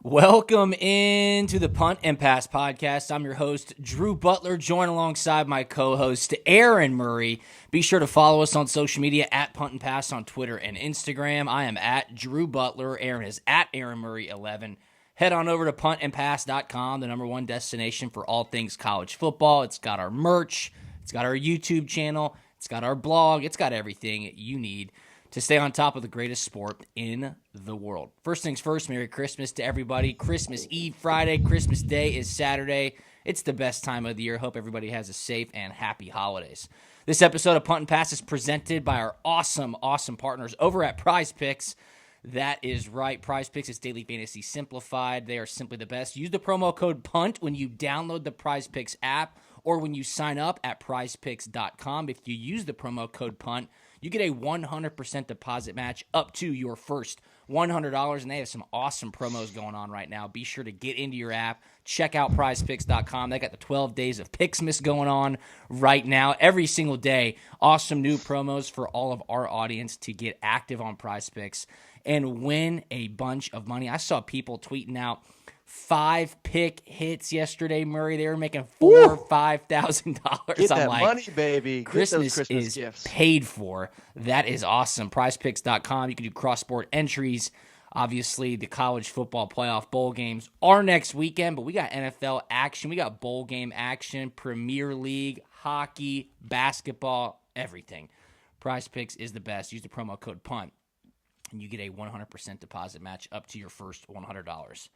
Welcome into the Punt and Pass podcast. I'm your host, Drew Butler, joined alongside my co-host, Aaron Murray. Be sure to follow us on social media at Punt and Pass on Twitter and Instagram. I am at Drew Butler. Aaron is at Aaron Murray 11. Head on over to puntandpass.com, the number one destination for all things college football. It's got our merch. It's got our YouTube channel. It's got our blog. It's got everything you need to stay on top of the greatest sport in the world. First things first, Merry Christmas to everybody. Christmas Eve Friday, Christmas Day is Saturday. It's the best time of the year. Hope everybody has a safe and happy holidays. This episode of Punt and Pass is presented by our awesome partners over at Prize Picks. That is right. Prize Picks is daily fantasy simplified. They are simply the best. Use the promo code PUNT when you download the Prize Picks app or when you sign up at prizepicks.com. If you use the promo code PUNT, you get a 100% deposit match up to your first $100, and they have some awesome promos going on right now. Be sure to get into your app. Check out prizepicks.com. They got the 12 days of Picksmas going on right now. Every single day, awesome new promos for all of our audience to get active on Prize Picks and win a bunch of money. I saw people tweeting out 5 pick hits yesterday, Murray. They were making $4,000 or $5,000. Get that like, money, baby. Christmas is gifts. paid for. That is awesome. PrizePicks.com. You can do cross-sport entries. Obviously, the college football playoff bowl games are next weekend, but we got NFL action. We got bowl game action, Premier League, hockey, basketball, everything. PrizePicks is the best. Use the promo code PUNT, and you get a 100% deposit match up to your first $100.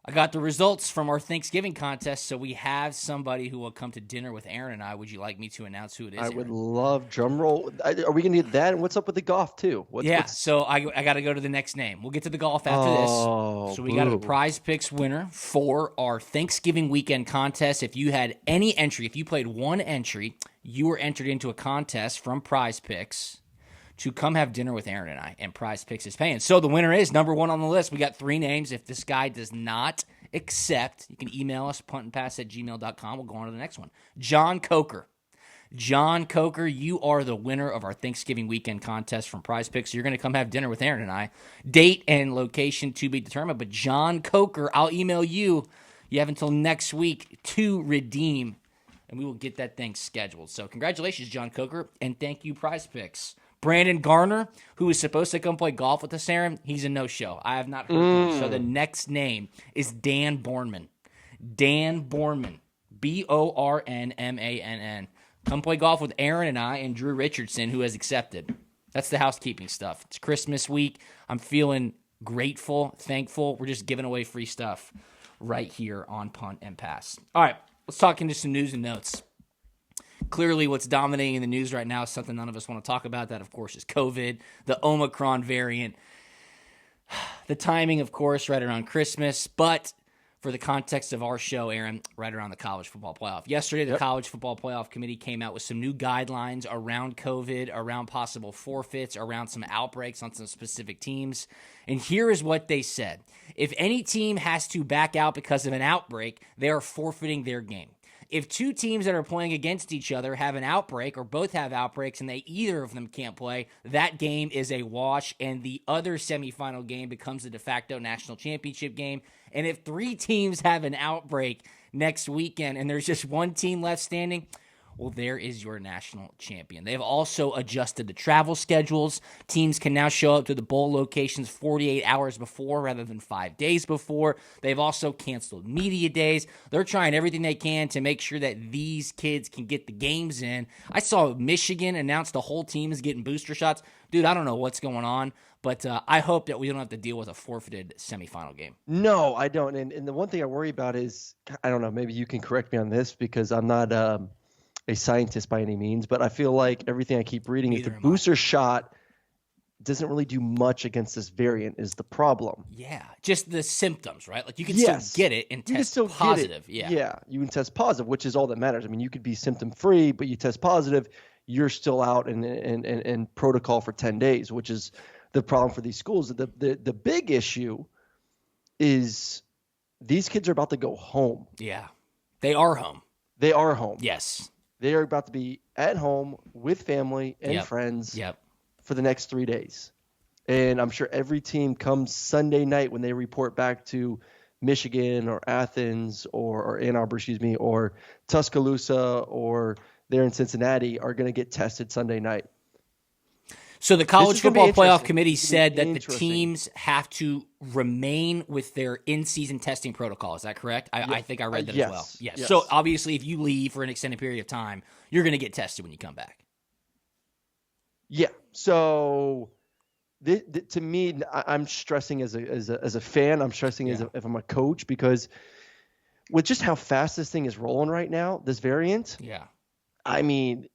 I got the results from our Thanksgiving contest, so we have somebody who will come to dinner with Aaron and I. Would you like me to announce who it is, I Aaron? would love drum roll. Are we going to get that? And what's up with the golf, too? So I got to go to the next name. We'll get to the golf after this. So we got a Prize Picks winner for our Thanksgiving weekend contest. If you had any entry, if you played one entry, you were entered into a contest from Prize Picks to come have dinner with Aaron and I, and Prize Picks is paying. So the winner is number one on the list. We got 3 names. If this guy does not accept, you can email us, puntandpass@gmail.com. We'll go on to the next one. John Coker. John Coker, you are the winner of our Thanksgiving weekend contest from Prize Picks. You're going to come have dinner with Aaron and I. Date and location to be determined, but John Coker, I'll email you. You have until next week to redeem, and we will get that thing scheduled. So congratulations, John Coker, and thank you, Prize Picks. Brandon Garner, who is supposed to come play golf with us, Aaron, he's a no-show. I have not heard from him. So the next name is Dan Bornman. Dan Bornman, Bornmann. Come play golf with Aaron and I and Drew Richardson, who has accepted. That's the housekeeping stuff. It's Christmas week. I'm feeling grateful, thankful. We're just giving away free stuff right here on Punt and Pass. All right, let's talk into some news and notes. Clearly, what's dominating in the news right now is something none of us want to talk about. That, of course, is COVID, the Omicron variant. The timing, of course, right around Christmas, but for the context of our show, Aaron, right around the college football playoff. Yesterday, the College Football Playoff Committee came out with some new guidelines around COVID, around possible forfeits, around some outbreaks on some specific teams. And here is what they said. If any team has to back out because of an outbreak, they are forfeiting their game. If 2 teams that are playing against each other have an outbreak or both have outbreaks and either of them can't play, that game is a wash, and the other semifinal game becomes the de facto national championship game. And if 3 teams have an outbreak next weekend and there's just 1 team left standing, well, there is your national champion. They've also adjusted the travel schedules. Teams can now show up to the bowl locations 48 hours before rather than 5 days before. They've also canceled media days. They're trying everything they can to make sure that these kids can get the games in. I saw Michigan announce the whole team is getting booster shots. Dude, I don't know what's going on, but I hope that we don't have to deal with a forfeited semifinal game. No, I don't. And the one thing I worry about is, I don't know, maybe you can correct me on this because I'm not a scientist by any means, but I feel like everything I keep reading is the booster shot doesn't really do much against this variant is the problem. Yeah, just the symptoms, right? Like you can still get it and test positive. Yeah, you can test positive, which is all that matters. I mean, you could be symptom-free, but you test positive, you're still out in protocol for 10 days, which is the problem for these schools. The big issue is these kids are about to go home. Yeah, they are home. They are home. Yes. They are about to be at home with family and friends for the next 3 days. And I'm sure every team comes Sunday night when they report back to Michigan or Athens or Ann Arbor, or Tuscaloosa or there in Cincinnati are going to get tested Sunday night. So the This College is gonna be Football Playoff interesting. Committee It's gonna said be that the interesting. teams have to remain with their in-season testing protocol. Is that correct? I think I read that as well. Yes. Yes. So obviously, if you leave for an extended period of time, you're going to get tested when you come back. Yeah. So to me, I'm stressing as a fan. I'm stressing if I'm a coach, because with just how fast this thing is rolling right now, this variant. Yeah. I mean,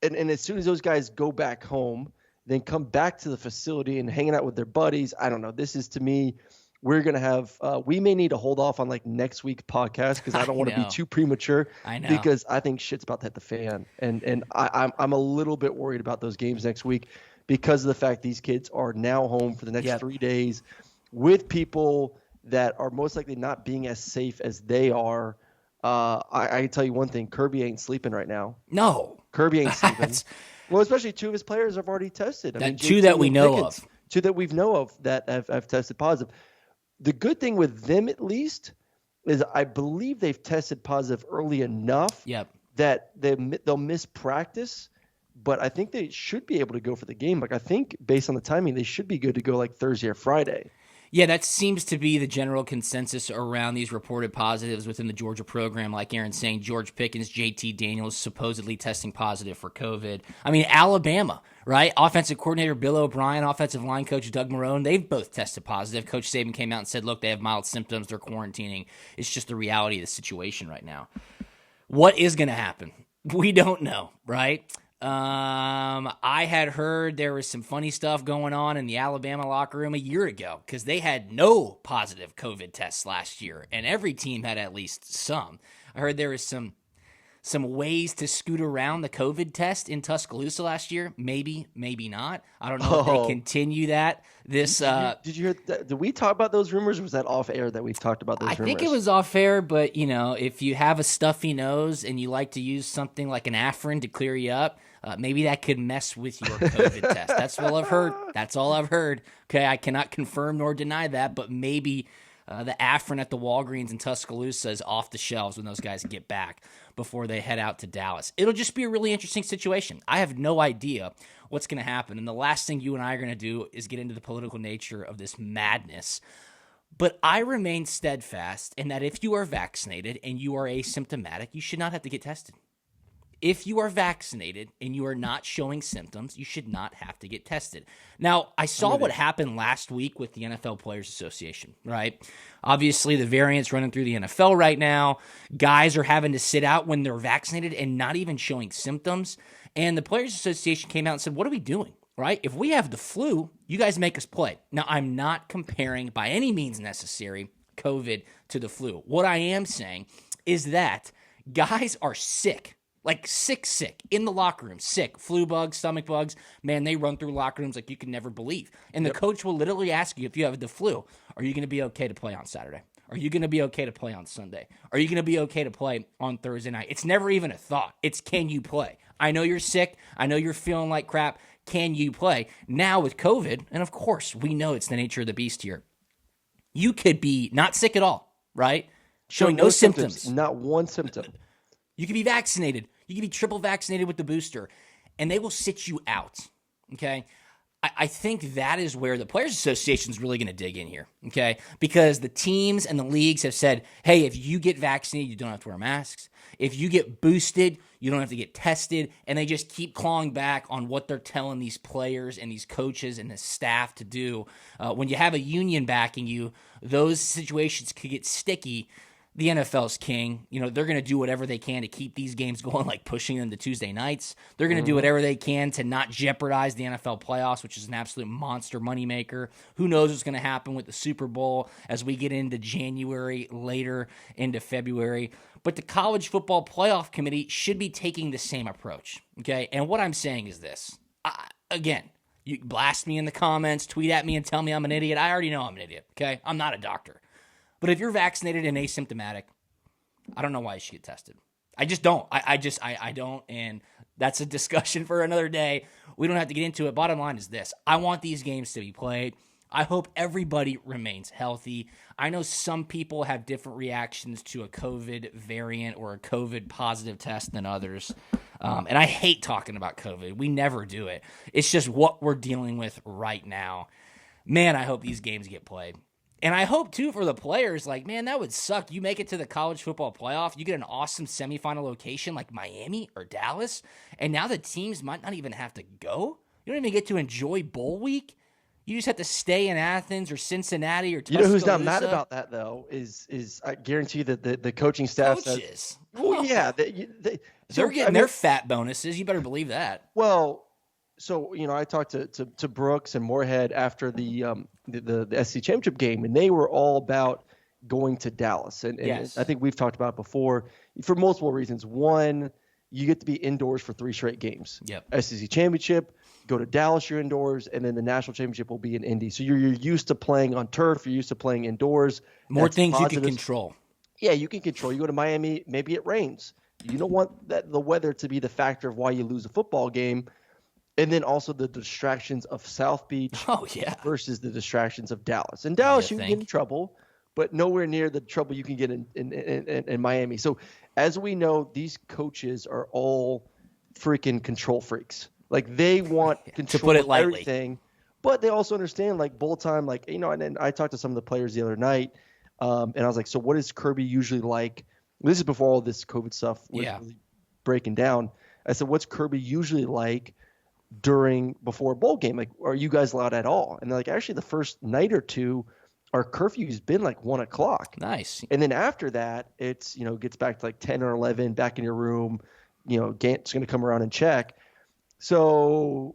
and as soon as those guys go back home, then come back to the facility and hanging out with their buddies, I don't know. This is, to me, we're going to have we may need to hold off on like next week's podcast, because I don't want to be too premature. I know. Because I think shit's about to hit the fan. And I'm a little bit worried about those games next week, because of the fact these kids are now home for the next 3 days with people that are most likely not being as safe as they are. I can tell you one thing: Kirby ain't sleeping right now. No. Kirby ain't sleeping. Well, especially two of his players have already tested. Two that we know of. Two that we've know of that have tested positive. The good thing with them, at least, is I believe they've tested positive early enough that they'll miss practice, but I think they should be able to go for the game. Like, I think based on the timing, they should be good to go like Thursday or Friday. Yeah, that seems to be the general consensus around these reported positives within the Georgia program. Like Aaron's saying, George Pickens, JT Daniels supposedly testing positive for COVID. I mean, Alabama, right? Offensive coordinator Bill O'Brien, offensive line coach Doug Marrone, they've both tested positive. Coach Saban came out and said, look, they have mild symptoms. They're quarantining. It's just the reality of the situation right now. What is going to happen? We don't know, right? I had heard there was some funny stuff going on in the Alabama locker room a year ago, because they had no positive COVID tests last year, and every team had at least some. I heard there was some ways to scoot around the COVID test in Tuscaloosa last year. Maybe, maybe not. I don't know if they continue that. Did you hear that? Did we talk about those rumors, or was that off air that we talked about those rumors? I think it was off air, but if you have a stuffy nose and you like to use something like an Afrin to clear you up, maybe that could mess with your COVID test. That's all I've heard. That's all I've heard. Okay, I cannot confirm nor deny that, but maybe the Afrin at the Walgreens in Tuscaloosa is off the shelves when those guys get back before they head out to Dallas. It'll just be a really interesting situation. I have no idea what's going to happen, and the last thing you and I are going to do is get into the political nature of this madness. But I remain steadfast in that if you are vaccinated and you are asymptomatic, you should not have to get tested. If you are vaccinated and you are not showing symptoms, you should not have to get tested. Now, I saw what happened last week with the NFL Players Association, right? Obviously, the variant's running through the NFL right now. Guys are having to sit out when they're vaccinated and not even showing symptoms. And the Players Association came out and said, what are we doing, right? If we have the flu, you guys make us play. Now, I'm not comparing by any means necessary COVID to the flu. What I am saying is that guys are sick. Like sick, in the locker room, sick, flu bugs, stomach bugs. Man, they run through locker rooms like you can never believe. And the coach will literally ask you, if you have the flu, are you going to be okay to play on Saturday? Are you going to be okay to play on Sunday? Are you going to be okay to play on Thursday night? It's never even a thought. It's, can you play? I know you're sick. I know you're feeling like crap. Can you play? Now with COVID, and of course, we know it's the nature of the beast here. You could be not sick at all, right? Showing no symptoms. Not one symptom. You could be vaccinated. You can be triple vaccinated with the booster, and they will sit you out, okay? I think that is where the Players Association is really going to dig in here, okay? Because the teams and the leagues have said, hey, if you get vaccinated, you don't have to wear masks. If you get boosted, you don't have to get tested, and they just keep clawing back on what they're telling these players and these coaches and the staff to do. When you have a union backing you, those situations could get sticky. The NFL's king. They're going to do whatever they can to keep these games going, like pushing them to Tuesday nights. They're going to do whatever they can to not jeopardize the NFL playoffs, which is an absolute monster moneymaker. Who knows what's going to happen with the Super Bowl as we get into January, later into February. But the College Football Playoff Committee should be taking the same approach, okay? And what I'm saying is this. Again, you blast me in the comments, tweet at me and tell me I'm an idiot. I already know I'm an idiot, okay? I'm not a doctor. But if you're vaccinated and asymptomatic, I don't know why you should get tested. I just don't. I don't. And That's a discussion for another day. We don't have to get into it. Bottom line is this. I want these games to be played. I hope everybody remains healthy. I know some people have different reactions to a COVID variant or a COVID positive test than others. And I hate talking about COVID. We never do it. It's just what we're dealing with right now. Man, I hope these games get played. And I hope, too, for the players, like, man, that would suck. You make it to the college football playoff. You get an awesome semifinal location like Miami or Dallas. And now the teams might not even have to go. You don't even get to enjoy bowl week. You just have to stay in Athens or Cincinnati or Tuscaloosa. You know who's not mad about that, though, is I guarantee that the coaching staff Coaches. Well, yeah. They're getting their fat bonuses. You better believe that. Well, so, I talked to Brooks and Moorhead after the SEC championship game, and they were all about going to Dallas. And yes. I think we've talked about it before for multiple reasons. One, you get to be indoors for 3 straight games. Yep. SEC championship, go to Dallas, you're indoors, and then the national championship will be in Indy. So you're used to playing on turf. You're used to playing indoors. More things you can control. Yeah, you can control. You go to Miami, maybe it rains. You don't want the weather to be the factor of why you lose a football game. And then also the distractions of South Beach versus the distractions of Dallas. In Dallas, you can get in trouble, but nowhere near the trouble you can get in Miami. So as we know, these coaches are all freaking control freaks. Like they want control to put it of lightly. Everything, but they also understand like bowl time, and then I talked to some of the players the other night, and I was like, so what is Kirby usually like? This is before all this COVID stuff was really breaking down. I said, what's Kirby usually like before a bowl game? Like, are you guys allowed at all? And they're like, actually, the first night or two, our curfew's been like 1 o'clock. Nice. And then after that, it's, gets back to like 10 or 11, back in your room. Gant's going to come around and check. So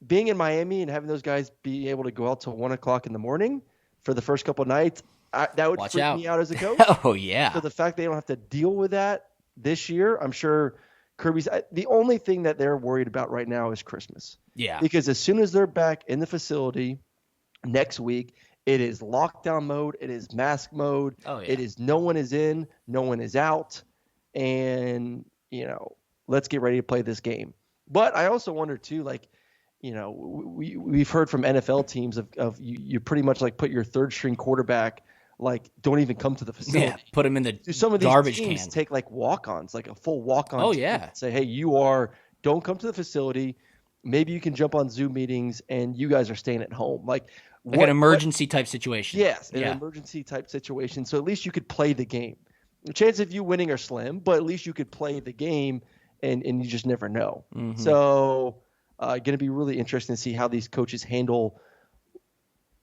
being in Miami and having those guys be able to go out till 1 o'clock in the morning for the first couple of nights, that would freak me out as a coach. Oh, yeah. So the fact they don't have to deal with that this year, I'm sure Kirby's – the only thing that they're worried about right now is Christmas. Yeah. Because as soon as they're back in the facility next week, it is lockdown mode. It is mask mode. Oh, yeah. It is no one is in, no one is out. And, let's get ready to play this game. But I also wonder, too, like, we've heard from NFL teams of you pretty much like put your third-string quarterback – like, don't even come to the facility. Yeah, put them in the some of these garbage teams can. Take like walk-ons, like a full walk-on. Oh, team. yeah. Say, hey, don't come to the facility. Maybe you can jump on Zoom meetings, and you guys are staying at home. Like an emergency type situation. Yes, an emergency type situation. So at least you could play the game. The chance of you winning are slim, but at least you could play the game, and you just never know. Mm-hmm. So going to be really interesting to see how these coaches handle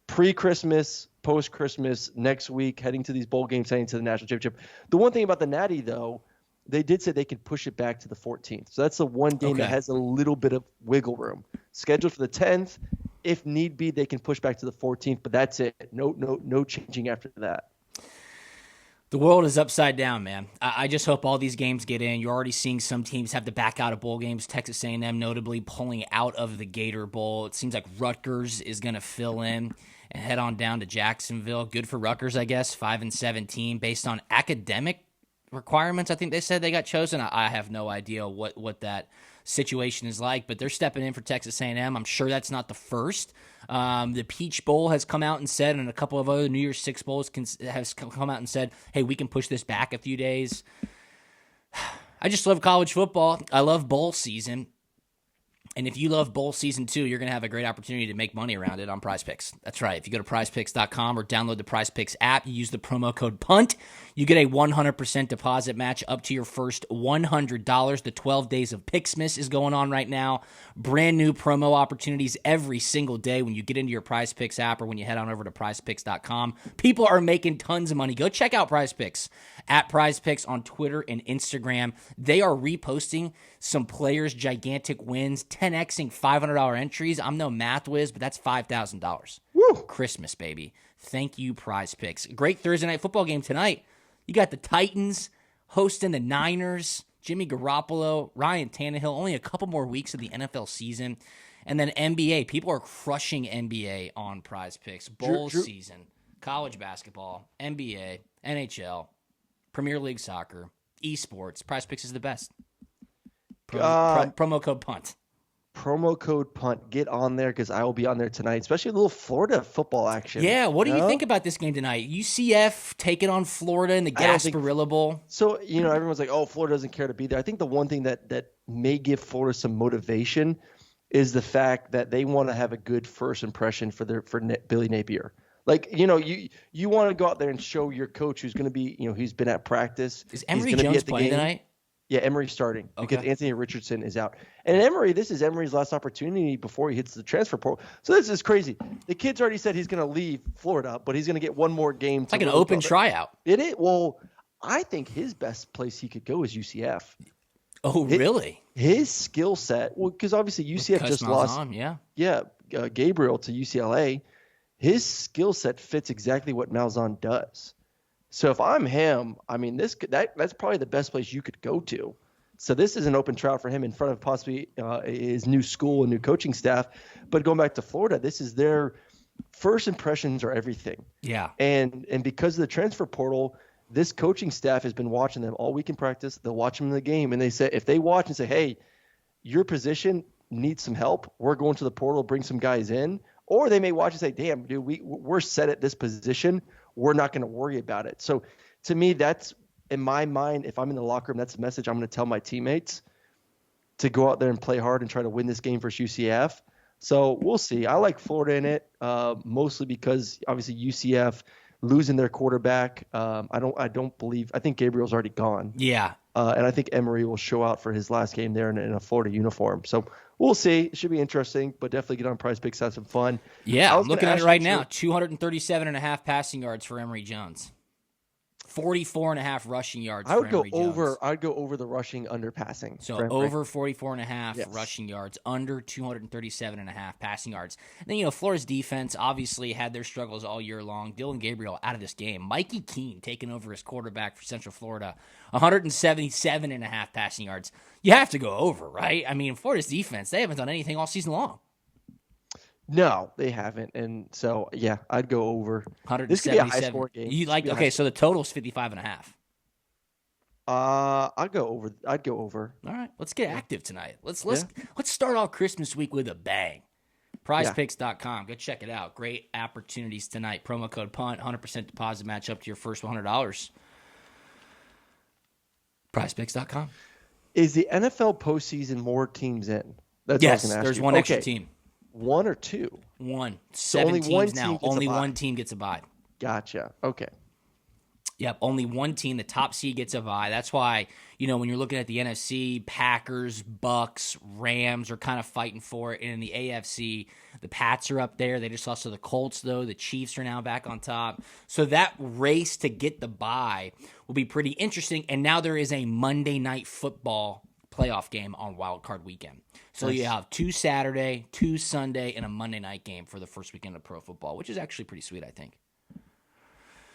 pre-Christmas, post-Christmas, next week, heading to these bowl games, heading to the national championship. The one thing about the Natty, though, they did say they could push it back to the 14th. So that's the one game that has a little bit of wiggle room. Scheduled for the 10th. If need be, they can push back to the 14th, but that's it. No changing after that. The world is upside down, man. I just hope all these games get in. You're already seeing some teams have to back out of bowl games. Texas A&M notably pulling out of the Gator Bowl. It seems like Rutgers is going to fill in and head on down to Jacksonville. Good for Rutgers, I guess. 5-17 based on academic requirements. I think they said they got chosen. I have no idea what that situation is like, but they're stepping in for Texas A&M. I'm sure that's not the first. The Peach Bowl has come out and said, and a couple of other New Year's Six Bowls has come out and said, hey, we can push this back a few days. I just love college football. I love bowl season. And if you love bowl season too, you're going to have a great opportunity to make money around it on Prize Picks. That's right. If you go to prizepicks.com or download the Prize Picks app, you use the promo code PUNT, you get a 100% deposit match up to your first $100. The 12 Days of Picksmas is going on right now. Brand new promo opportunities every single day when you get into your Prize Picks app or when you head on over to prizepicks.com. People are making tons of money. Go check out Prize Picks at Prize Picks on Twitter and Instagram. They are reposting some players' gigantic wins, 10xing $500 entries. I'm no math whiz, but that's $5,000. Woo! Christmas, baby. Thank you, Prize Picks. Great Thursday night football game tonight. You got the Titans hosting the Niners. Jimmy Garoppolo, Ryan Tannehill. Only a couple more weeks of the NFL season. And then NBA. People are crushing NBA on Prize Picks. Bowl season, college basketball, NBA, NHL, Premier League soccer, esports. Prize Picks is the best. Promo code punt. Promo code punt. Get on there because I will be on there tonight, especially a little Florida football action. Yeah, what do you think about this game tonight? UCF taking on Florida in the Gasparilla Bowl. So, everyone's like, oh, Florida doesn't care to be there. I think the one thing that may give Florida some motivation is the fact that they want to have a good first impression for Billy Napier. Like, you want to go out there and show your coach who's going to be, who's been at practice. Is Emory Jones playing tonight? Yeah, Emory's starting because Okay. Anthony Richardson is out. And this is Emory's last opportunity before he hits the transfer portal. So this is crazy. The kid's already said he's going to leave Florida, but he's going to get one more game. It's like an open tryout. It is. Well, I think his best place he could go is UCF. Oh, really? His skill set, because obviously UCF just lost. Gabriel to UCLA. His skill set fits exactly what Malzahn does. So if I'm him, I mean, that's probably the best place you could go to. So this is an open trial for him in front of possibly his new school and new coaching staff. But going back to Florida, this is their first impressions are everything. Yeah. And because of the transfer portal, this coaching staff has been watching them all week in practice. They'll watch them in the game, and they say if they watch and say, "Hey, your position needs some help. We're going to the portal, bring some guys in." Or they may watch and say, "Damn, dude, we're set at this position. We're not going to worry about it." So to me, that's in my mind, if I'm in the locker room, that's a message I'm going to tell my teammates to go out there and play hard and try to win this game versus UCF. So we'll see. I like Florida in it, mostly because obviously UCF losing their quarterback. I think Gabriel's already gone. Yeah. And I think Emory will show out for his last game there in a Florida uniform. So we'll see. It should be interesting, but definitely get on Prize Picks, have some fun. Yeah, I'm looking at it right now. 237.5 passing yards for Emory Jones. 44.5 rushing yards for Emory Jones. I'd go over the rushing, under passing. So over 44.5 rushing yards, under 237.5 passing yards. And then, Florida's defense obviously had their struggles all year long. Dylan Gabriel out of this game. Mikey Keene taking over as quarterback for Central Florida. 177.5 passing yards. You have to go over, right? I mean, Florida's defense, they haven't done anything all season long. No, they haven't. And so, yeah, I'd go over. 177. This could be a high-score game. So the total's 55.5. I'd go over. All right, let's get active tonight. Let's start off Christmas week with a bang. PrizePicks.com. Go check it out. Great opportunities tonight. Promo code PUNT, 100% deposit match up to your first $100. PrizePicks.com. Is the NFL postseason more teams in? That's yes, what I was there's one extra team. One or two? One. Seven teams now. Only one team gets a bye. Gotcha. Okay. Yep, only one team, the top seed, gets a bye. That's why, when you're looking at the NFC, Packers, Bucks, Rams are kind of fighting for it. And in the AFC, the Pats are up there. They just lost to the Colts, though. The Chiefs are now back on top. So that race to get the bye will be pretty interesting. And now there is a Monday Night Football playoff game on Wild Card Weekend. So you have 2 Saturday, 2 Sunday, and a Monday night game for the first weekend of pro football, which is actually pretty sweet, I think.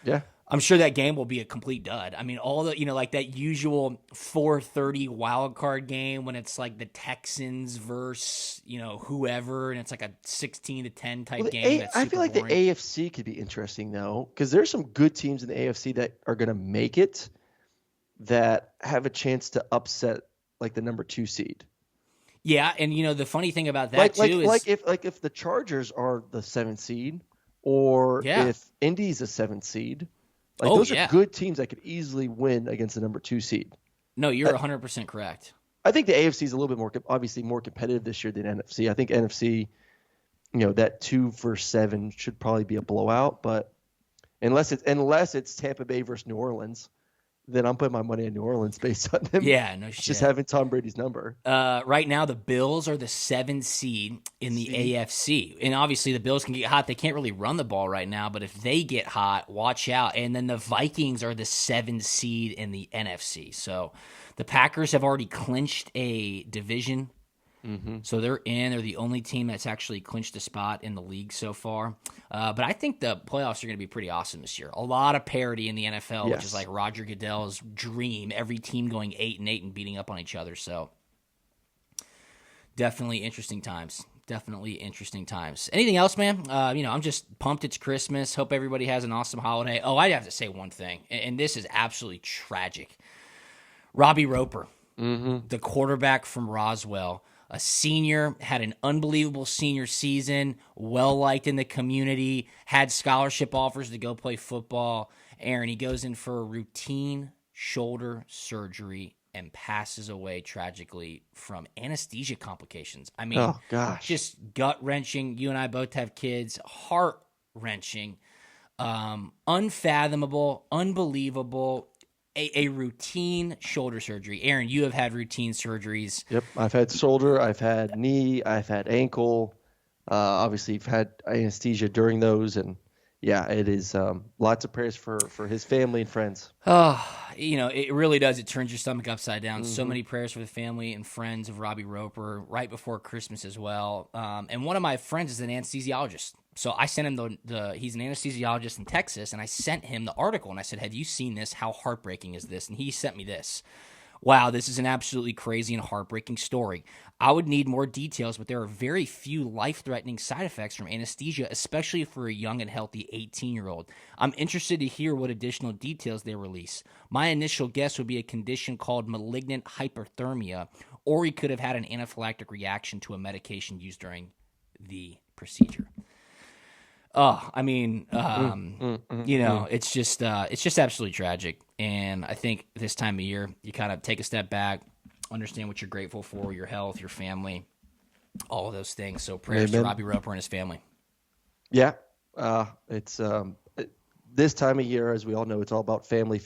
Yeah. I'm sure that game will be a complete dud. I mean, all the, like that usual 4:30 wild card game when it's like the Texans versus, whoever, and it's like a 16-10 type game. I feel like boring. The AFC could be interesting, though, because there's some good teams in the AFC that are going to make it that have a chance to upset like the number 2 seed. Yeah, and the funny thing about that is if the Chargers are the 7th seed, or if Indy's a 7th seed, those are good teams that could easily win against the number 2 seed. No, you're 100% correct. I think the AFC is a little bit more obviously more competitive this year than NFC. I think NFC, that 2-7 should probably be a blowout, but unless it's Tampa Bay versus New Orleans, then I'm putting my money in New Orleans based on them. Yeah, no shit. Just having Tom Brady's number. Right now, the Bills are the 7th seed in the AFC. And obviously, the Bills can get hot. They can't really run the ball right now, but if they get hot, watch out. And then the Vikings are the 7th seed in the NFC. So the Packers have already clinched a division. Mm-hmm. So they're in. They're the only team that's actually clinched a spot in the league so far. But I think the playoffs are going to be pretty awesome this year. A lot of parity in the NFL, which is like Roger Goodell's dream. Every team going 8-8 and beating up on each other. So definitely interesting times. Anything else, man? I'm just pumped it's Christmas. Hope everybody has an awesome holiday. Oh, I have to say one thing, and this is absolutely tragic. Robbie Roper. the quarterback from Roswell, a senior, had an unbelievable senior season, well-liked in the community, had scholarship offers to go play football. Aaron, he goes in for a routine shoulder surgery and passes away tragically from anesthesia complications. I mean, Oh, gosh. just gut-wrenching. You and I both have kids. Heart-wrenching. Unfathomable, unbelievable. A routine shoulder surgery. Aaron, you have had routine surgeries. Yep, I've had shoulder, I've had knee, I've had ankle. Obviously, you've had anesthesia during those, and yeah, it is lots of prayers for his family and friends. It really does. It turns your stomach upside down. So many prayers for the family and friends of Robbie Roper right before Christmas as well. And one of my friends is an anesthesiologist. So I sent him he's an anesthesiologist in Texas, and I sent him the article, and I said, have you seen this? How heartbreaking is this? And he sent me this. Wow, this is an absolutely crazy and heartbreaking story. I would need more details, but there are very few life-threatening side effects from anesthesia, especially for a young and healthy 18-year-old. I'm interested to hear what additional details they release. My initial guess would be a condition called malignant hyperthermia, or he could have had an anaphylactic reaction to a medication used during the procedure. It's just absolutely tragic. And I think this time of year, you kind of take a step back, understand what you're grateful for, your health, your family, all of those things. So prayers to Robbie Roper and his family. Yeah. It's this time of year, as we all know, it's all about family.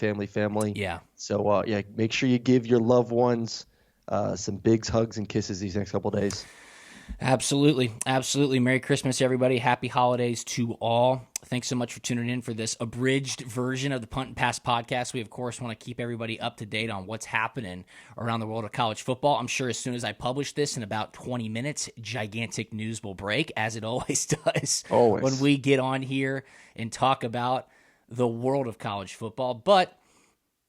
Yeah. So, make sure you give your loved ones some big hugs and kisses these next couple of days. Absolutely. Absolutely. Merry Christmas, everybody. Happy holidays to all. Thanks so much for tuning in for this abridged version of the Punt Pass podcast. We, of course, want to keep everybody up to date on what's happening around the world of college football. I'm sure as soon as I publish this in about 20 minutes, gigantic news will break, as it always does. Always. When we get on here and talk about the world of college football. But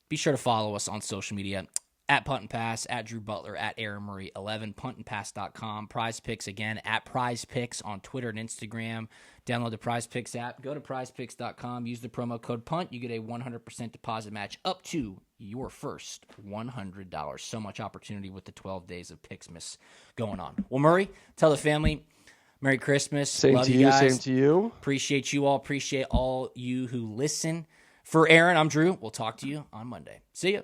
be sure to follow us on social media. At Punt Pass, at Drew Butler, at Aaron Murray 11, puntandpass.com. Prize Picks again, at Prize Picks on Twitter and Instagram. Download the Prize Picks app. Go to prizepicks.com. Use the promo code PUNT. You get a 100% deposit match up to your first $100. So much opportunity with the 12 days of Picksmas going on. Well, Murray, tell the family, Merry Christmas. Same Love to you guys. Same to you. Appreciate you all. Appreciate all you who listen. For Aaron, I'm Drew. We'll talk to you on Monday. See ya.